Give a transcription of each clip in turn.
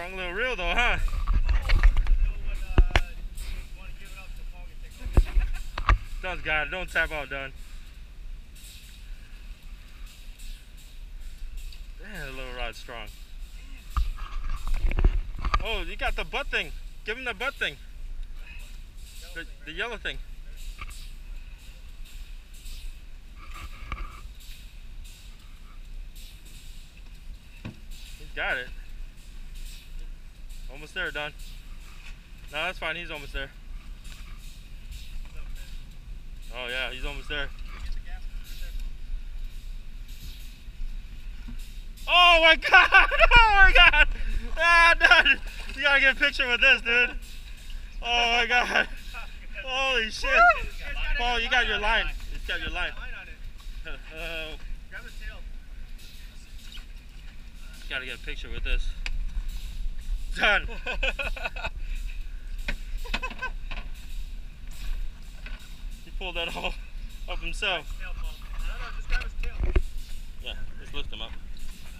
Strong little reel though, huh? Dun's got it. Don't tap out, Dun. Man, the little rod's strong. Oh, you got the butt thing. Give him the butt thing. The yellow thing. He's got it. Almost there, Dun. No, that's fine. He's almost there. Oh yeah, he's almost there. Oh my god! Oh my god! Ah, Dun! You gotta get a picture with this, dude. Oh my god! Holy shit! Paul, you got your line. It's got your line. Grab the tail. Gotta get a picture with this. Done. He pulled that all up himself. Tail, Paul. No, just grab his tail. Yeah, just lift him up.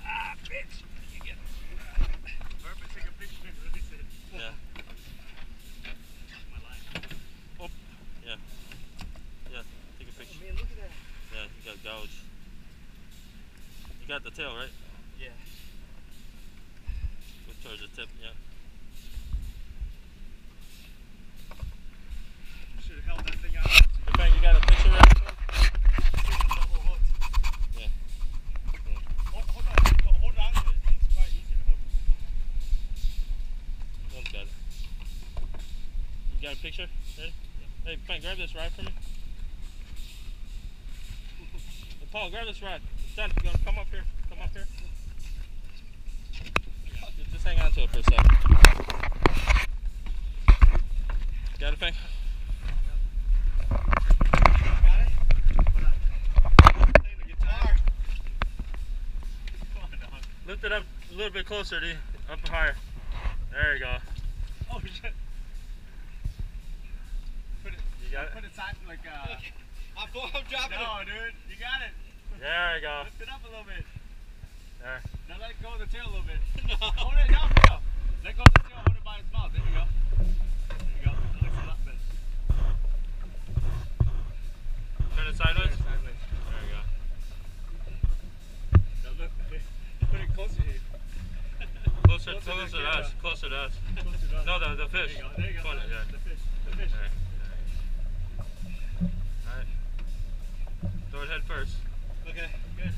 Ah, bitch! You get Perfect, take a picture and release it. Yeah. My line. Oh, yeah. Yeah, take a picture. Oh, man, look at that. Yeah, you got gouge. You got the tail, right? Yeah. Go towards the tip, yeah. Should have held that thing out. Good bang, you got a picture right? Double hooked. Yeah. Hold on. Hold on to it. It's quite easy to hold. One's got it. You got a picture? Ready? Hey, Frank, grab this rod for me. Hey, Paul, grab this rod. It's done. You gonna come up here? Come up here. Just hang on to it for a second. Got it, Frank? Got it? Hold on. Playing the guitar. Come on, dog. Lift it up a little bit closer, D. Up higher. There you go. Oh, shit. Put it. You got it? Put it side like I'm dropping it. No, dude. You got it. There you go. Lift it up a little bit. There. Now let go of the tail a little bit. No. Hold it down for real. Let go of the tail, hold it by its mouth. There you go. There you go. It lifts it up a bit. Turn it sideways. Sideways. There you go. Now look. Put it closer here. Closer to us. Closer to us. Closer to us. No, the fish. There you go. There you go. Point it, yeah. The fish. The fish. Alright. Alright. Throw it head first. Okay. Good.